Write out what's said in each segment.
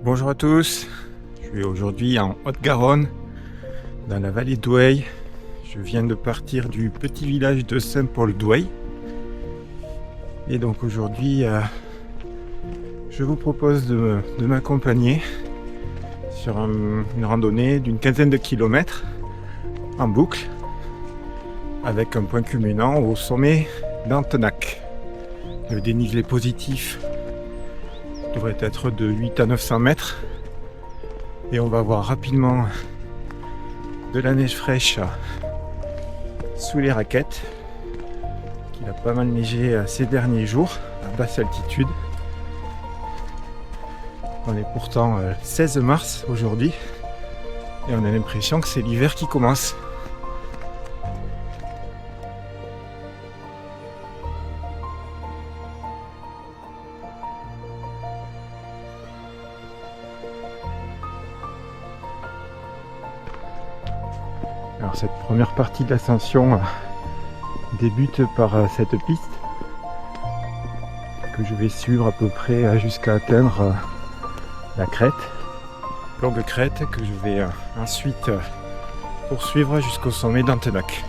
Bonjour à tous, je suis aujourd'hui en Haute-Garonne, dans la vallée d'Oueil. Je viens de partir du petit village de Saint-Paul-d'Oueil. Et donc aujourd'hui, je vous propose de m'accompagner sur une randonnée d'une quinzaine de kilomètres en boucle, avec un point culminant au sommet d'Antenac. Le dénivelé positif devrait être de 8 à 900 mètres et on va voir rapidement de la neige fraîche sous les raquettes. Il a pas mal neigé ces derniers jours à basse altitude. On est pourtant 16 mars aujourd'hui et on a l'impression que c'est l'hiver qui commence. Alors cette première partie de l'ascension débute par cette piste que je vais suivre à peu près jusqu'à atteindre la crête, longue crête que je vais ensuite poursuivre jusqu'au sommet d'Antenac.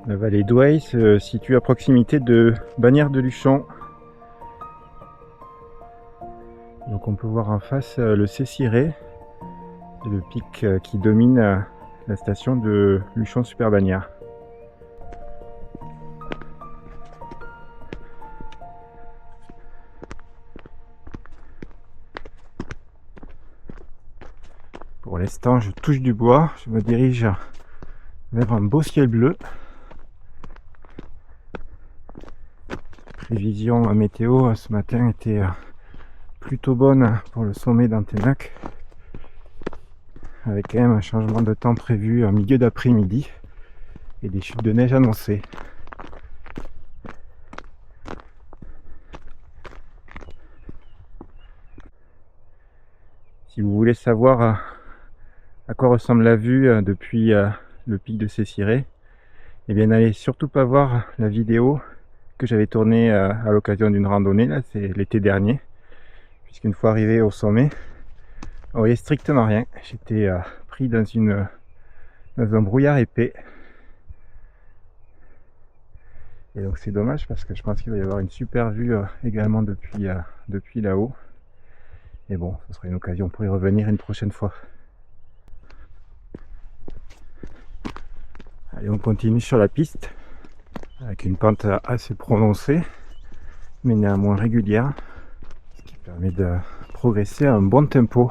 La vallée d'Oueil se situe à proximité de Bagnères-de-Luchon. Donc on peut voir en face le Céciré, le pic qui domine la station de Luchon-Super-Bagnères. Pour l'instant, je touche du bois, je me dirige vers un beau ciel bleu. Prévision météo ce matin était plutôt bonne pour le sommet d'Antenac, avec quand même un changement de temps prévu en milieu d'après-midi et des chutes de neige annoncées. Si vous voulez savoir à quoi ressemble la vue depuis le pic de Céciré, eh bien n'allez surtout pas voir la vidéo que j'avais tournée à l'occasion d'une randonnée, là c'est l'été dernier, puisqu'une fois arrivé au sommet, on voyait strictement rien. J'étais pris dans un brouillard épais. Et donc c'est dommage parce que je pense qu'il va y avoir une super vue également depuis là-haut. Et bon, ce sera une occasion pour y revenir une prochaine fois. Allez, on continue sur la piste avec une pente assez prononcée, mais néanmoins régulière, ce qui permet de progresser à un bon tempo.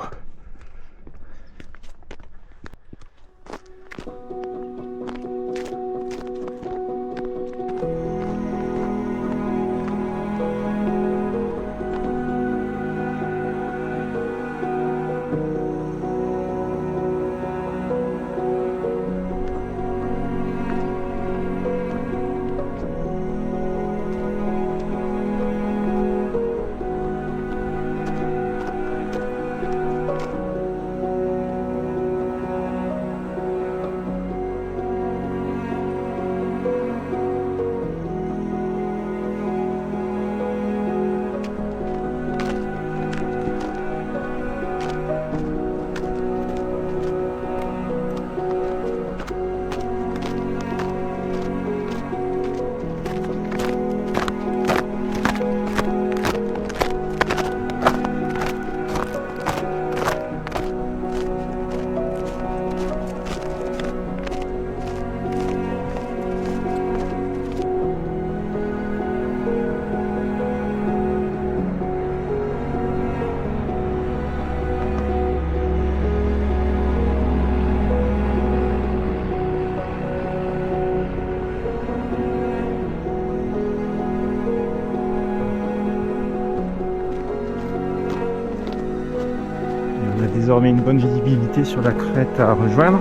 On a désormais une bonne visibilité sur la crête à rejoindre.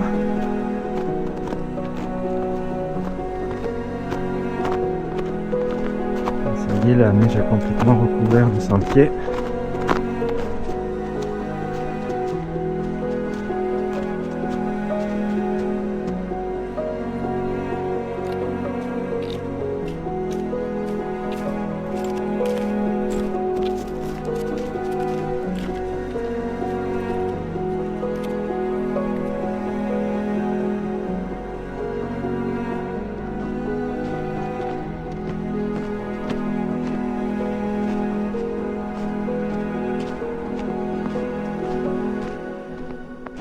janvier, la neige a complètement recouvert le sentier.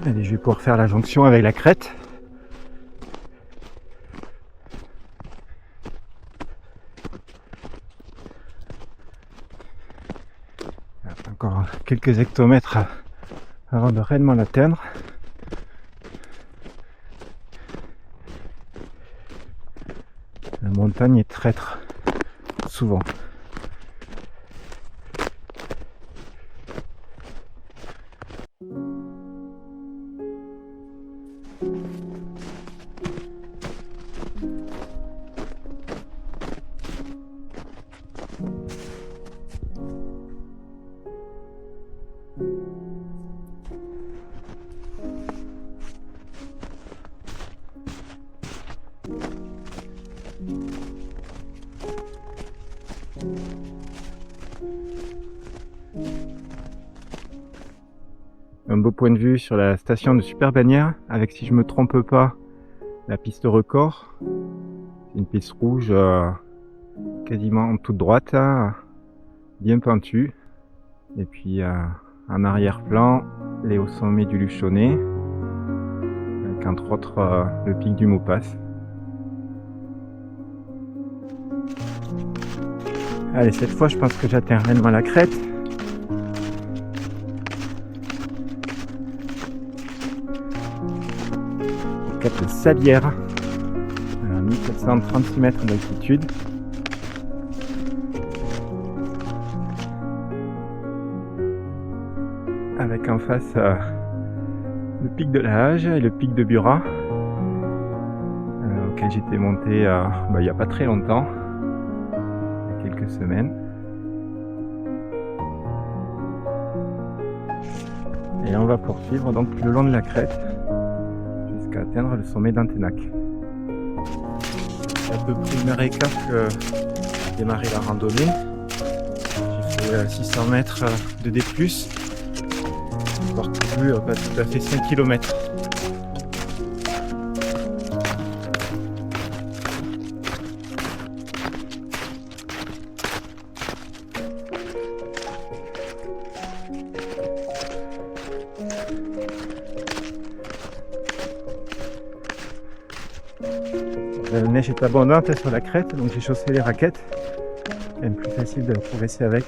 Allez, je vais pouvoir faire la jonction avec la crête. Encore quelques hectomètres avant de réellement l'atteindre. La montagne est traître, souvent. Un beau point de vue sur la station de Super-Bagnères avec, si je me trompe pas, la piste record. C'est une piste rouge quasiment toute droite, bien pentue. Et puis en arrière-plan, les hauts sommets du Luchonnet, avec entre autres le pic du Maupas. Allez, cette fois je pense que j'atteins réellement la crête. Le cap de Salière, à 1736 mètres d'altitude. Avec en face le pic de la Hage et le pic de Burat, auquel j'étais monté il n'y a pas très longtemps, il y a quelques semaines. Et on va poursuivre donc le long de la crête jusqu'à atteindre le sommet d'Antenac. C'est à peu près 1h15 que j'ai démarré la randonnée. J'ai fait 600 mètres de D+. Parcouru pas tout à fait 5 km. La neige est abondante sur la crête, donc j'ai chaussé les raquettes. C'est même plus facile de progresser avec.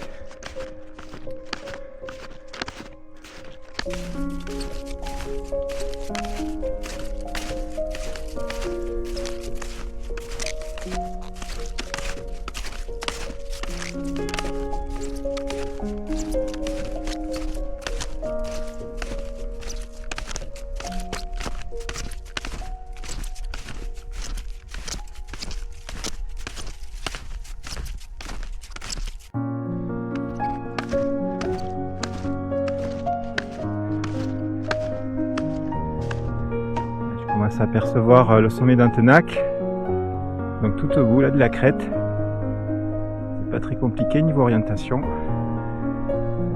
On va s'apercevoir le sommet d'Antenac, donc tout au bout là de la crête. C'est pas très compliqué niveau orientation.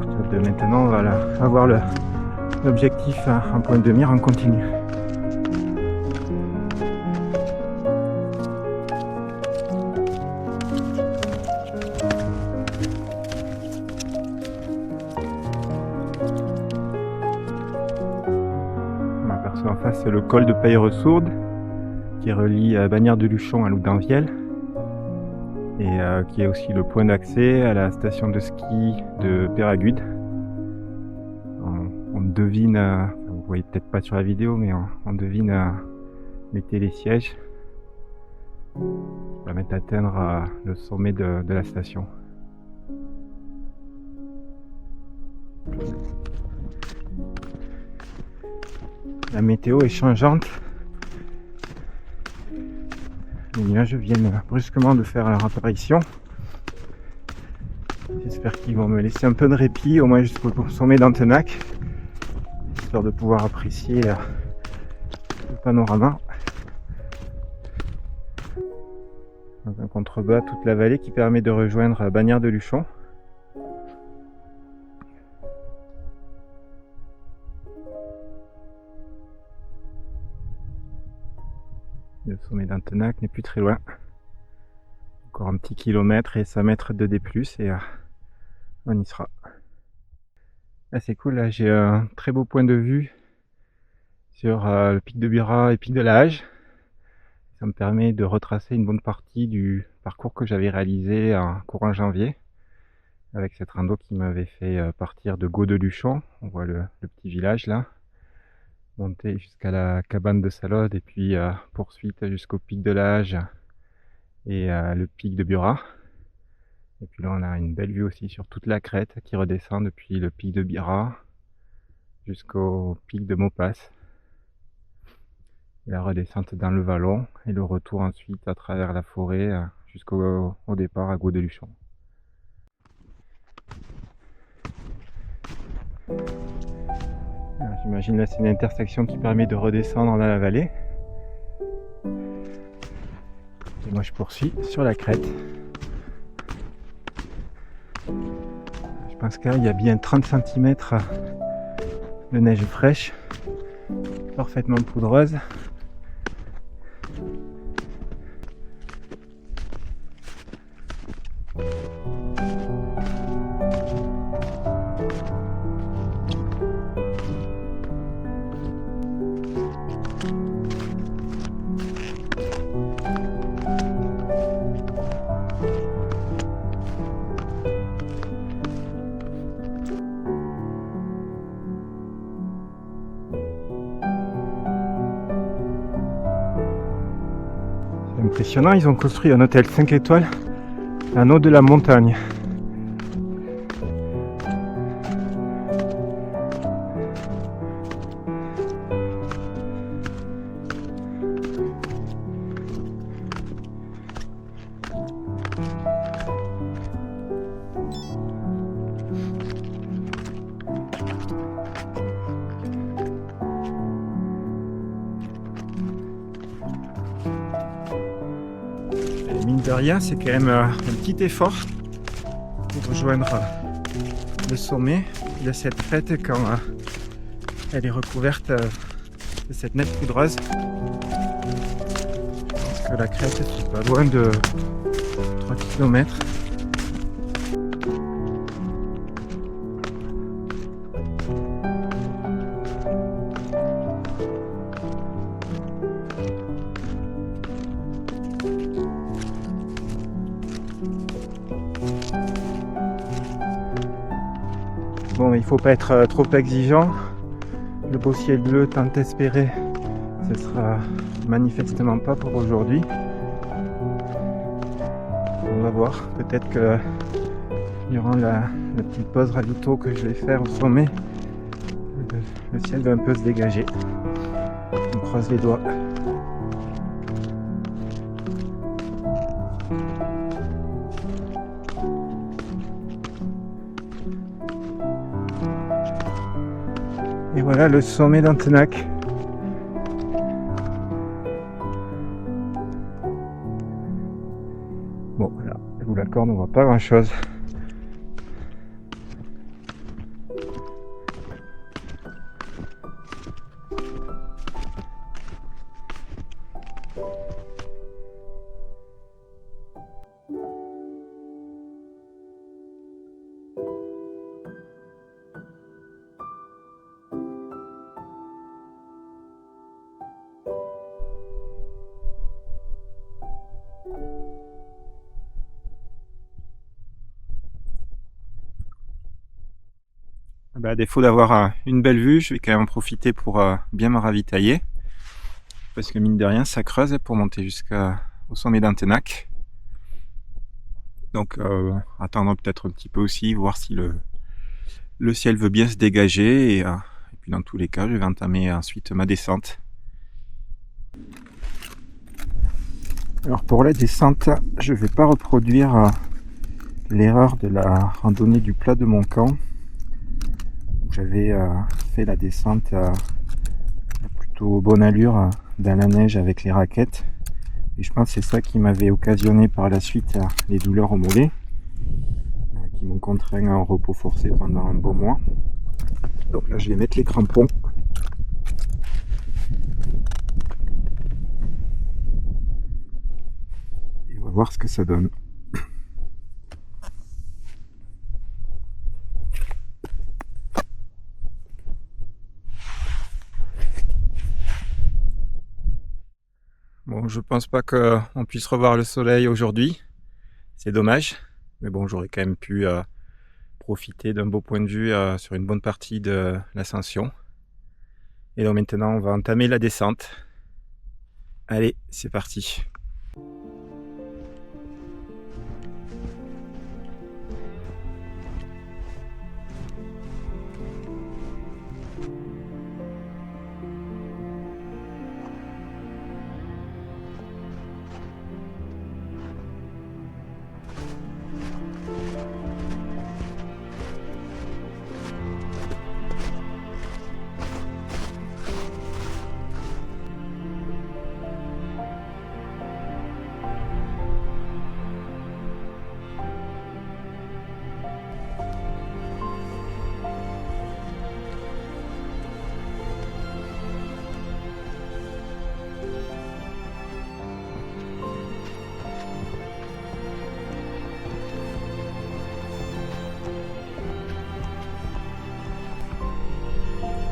À partir de maintenant, on va avoir l'objectif en point de mire en continu. En face, le col de Peilleresourde qui relie Bagnères de Luchon à Loudanvielle et qui est aussi le point d'accès à la station de ski de Péragude. On devine, vous voyez peut-être pas sur la vidéo, mais on devine les télésièges qui permettent d'atteindre le sommet de la station. La météo est changeante. Les nuages viennent brusquement de faire leur apparition. J'espère qu'ils vont me laisser un peu de répit, au moins jusqu'au sommet d'Antenac, histoire de pouvoir apprécier le panorama. Dans un contrebas, toute la vallée qui permet de rejoindre Bagnères de Luchon. Le sommet d'Antenac n'est plus très loin. Encore un petit kilomètre et 5 mètres de D+, et on y sera. Là c'est cool, là j'ai un très beau point de vue sur le pic de Bura et le pic de la Hage. Ça me permet de retracer une bonne partie du parcours que j'avais réalisé en courant janvier, avec cette rando qui m'avait fait partir de Gau de Luchon. On voit le petit village là, monter jusqu'à la cabane de Salode et puis poursuite jusqu'au pic de la Hage et le pic de Bura. Et puis là on a une belle vue aussi sur toute la crête qui redescend depuis le pic de Bira jusqu'au pic de Maupas. Et la redescente dans le vallon et le retour ensuite à travers la forêt jusqu'au départ à Gau de Luchon. J'imagine là c'est une intersection qui permet de redescendre dans la vallée. Et moi je poursuis sur la crête. Je pense qu'il y a bien 30 cm de neige fraîche, parfaitement poudreuse. Impressionnant, ils ont construit un hôtel 5 étoiles en haut de la montagne. Mine de rien, c'est quand même un petit effort pour rejoindre le sommet de cette crête quand elle est recouverte de cette neige poudreuse. Je pense que la crête est pas loin de 3 km. Bon, il faut pas être trop exigeant. Le beau ciel bleu tant espéré, ce sera manifestement pas pour aujourd'hui. On va voir. Peut-être que durant la petite pause ravito que je vais faire au sommet, le ciel va un peu se dégager. On croise les doigts. Et voilà le sommet d'Antenac. Bon, là, je vous l'accorde, on voit pas grand chose. À défaut d'avoir une belle vue, je vais quand même en profiter pour bien me ravitailler. Parce que mine de rien, ça creuse pour monter jusqu'au sommet d'Antenac. Donc attendre peut-être un petit peu aussi, voir si le ciel veut bien se dégager. Et puis dans tous les cas, je vais entamer ensuite ma descente. Alors pour la descente, je ne vais pas reproduire l'erreur de la randonnée du plat de mon camp, où j'avais fait la descente à plutôt bonne allure dans la neige avec les raquettes. Et je pense que c'est ça qui m'avait occasionné par la suite les douleurs au mollet, qui m'ont contraint à un repos forcé pendant un bon mois. Donc là je vais mettre les crampons. Et on va voir ce que ça donne. Bon, je pense pas qu'on puisse revoir le soleil aujourd'hui. C'est dommage. Mais bon, j'aurais quand même pu profiter d'un beau point de vue sur une bonne partie de l'ascension. Et donc maintenant, on va entamer la descente. Allez, c'est parti.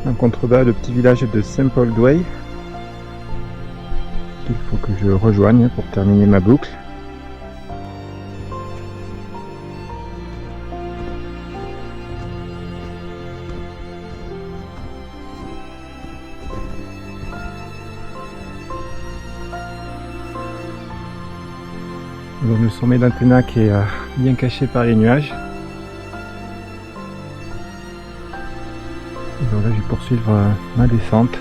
En contrebas, le petit village de Saint-Paul-d'Ouey qu'il faut que je rejoigne pour terminer ma boucle. Donc le sommet d'Antenac est bien caché par les nuages. Et donc là je vais poursuivre ma descente.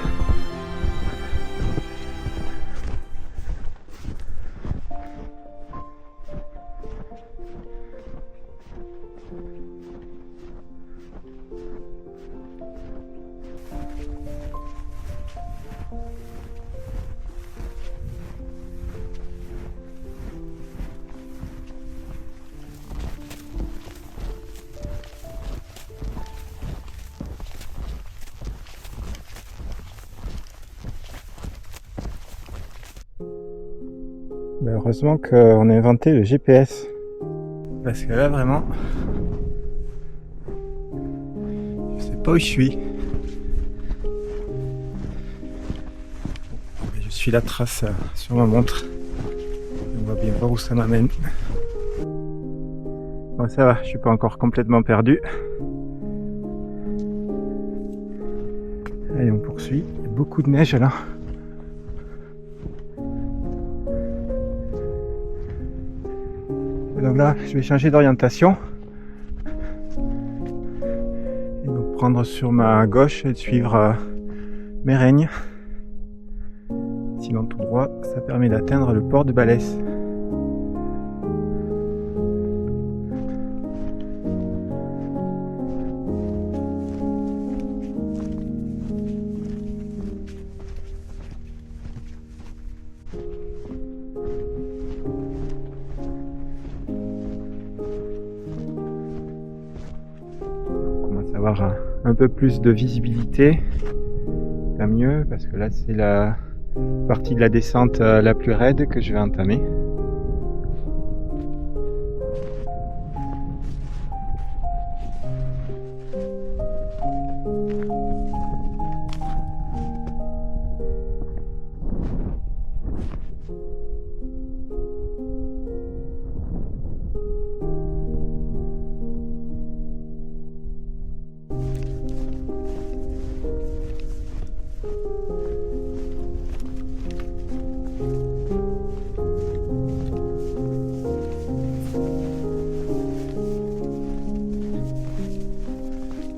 Ben heureusement qu'on a inventé le GPS. Parce que là vraiment, je sais pas où je suis. Je suis la trace sur ma montre. On va bien voir où ça m'amène. Bon ça va, je suis pas encore complètement perdu. Allez, on poursuit. Il y a beaucoup de neige là. Et donc là, je vais changer d'orientation. Et donc prendre sur ma gauche et suivre mes règnes. Sinon tout droit, ça permet d'atteindre le port de Balès. Avoir un peu plus de visibilité, tant mieux, parce que là c'est la partie de la descente la plus raide que je vais entamer.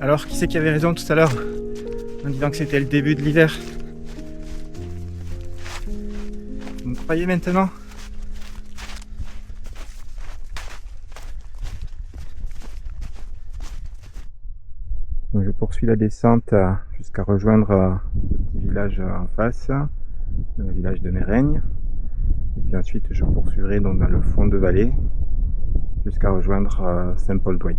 Alors, qui c'est qui avait raison tout à l'heure en disant que c'était le début de l'hiver? Vous me croyez maintenant? poursuis la descente jusqu'à rejoindre le petit village en face, le village de Mérègne. Et puis ensuite je poursuivrai donc dans le fond de vallée jusqu'à rejoindre Saint-Paul-d'Oueil.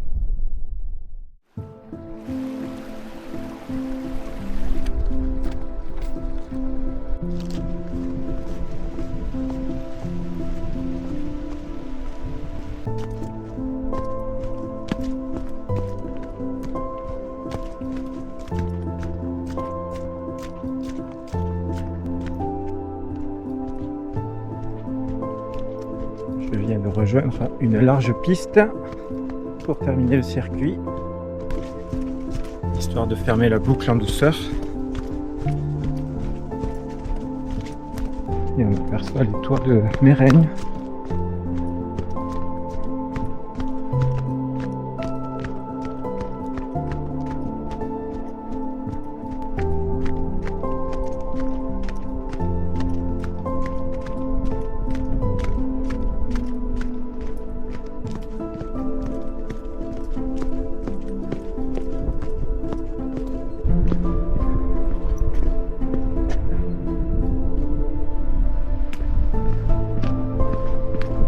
Je viens de rejoindre une large piste pour terminer le circuit, histoire de fermer la boucle en douceur. Et on aperçoit les toits de Mérègne.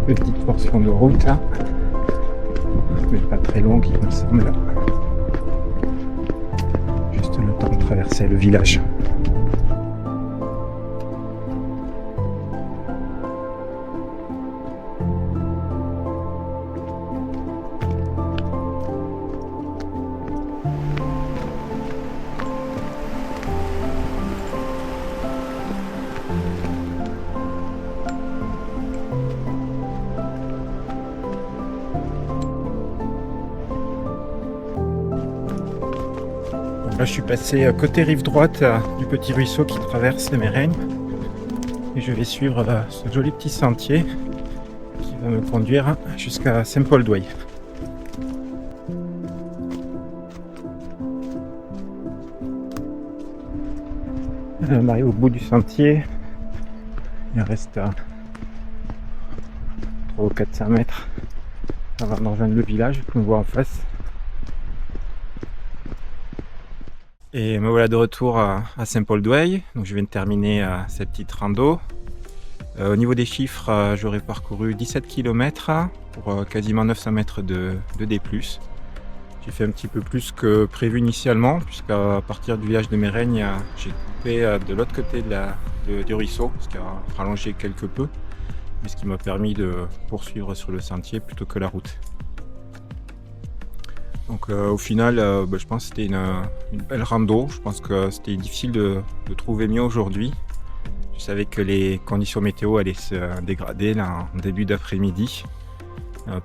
Petite portion de route là, mais pas très longue il me semble. Juste le temps de traverser le village. Là, je suis passé côté rive droite du petit ruisseau qui traverse les Mérègnes et je vais suivre ce joli petit sentier qui va me conduire jusqu'à Saint-Paul-d'Oueil. On arrive au bout du sentier, il reste 300 ou 400 mètres avant de rejoindre le village qu'on voit en face. Et me voilà de retour à Saint-Paul-d'Oueil, donc je viens de terminer cette petite rando. Au niveau des chiffres, j'aurais parcouru 17 km pour quasiment 900 mètres de D+. J'ai fait un petit peu plus que prévu initialement, puisqu'à partir du village de Mérègne, j'ai coupé de l'autre côté du ruisseau, ce qui a rallongé quelque peu, mais ce qui m'a permis de poursuivre sur le sentier plutôt que la route. Donc au final, je pense que c'était une belle rando. Je pense que c'était difficile de trouver mieux aujourd'hui. Je savais que les conditions météo allaient se dégrader là, en début d'après-midi.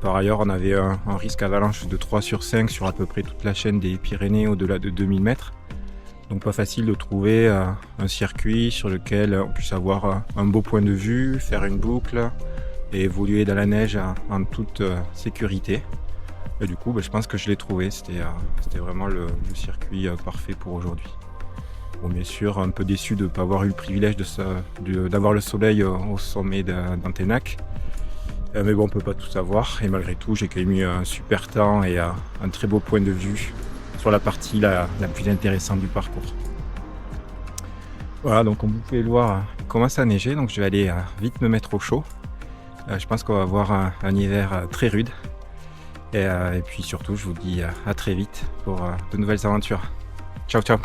Par ailleurs, on avait un risque avalanche de 3 sur 5 sur à peu près toute la chaîne des Pyrénées au-delà de 2000 mètres. Donc pas facile de trouver un circuit sur lequel on puisse avoir un beau point de vue, faire une boucle et évoluer dans la neige en toute sécurité. Et du coup, je pense que je l'ai trouvé. C'était vraiment le circuit parfait pour aujourd'hui. Bon, bien sûr, un peu déçu de ne pas avoir eu le privilège d'avoir le soleil au sommet d'Antenac. Mais bon, on ne peut pas tout savoir. Et malgré tout, j'ai quand même eu un super temps et un très beau point de vue sur la partie la plus intéressante du parcours. Voilà, donc comme vous pouvez le voir, il commence à neiger. Donc je vais aller vite me mettre au chaud. Je pense qu'on va avoir un hiver très rude. Et puis surtout, je vous dis à très vite pour de nouvelles aventures. Ciao, ciao!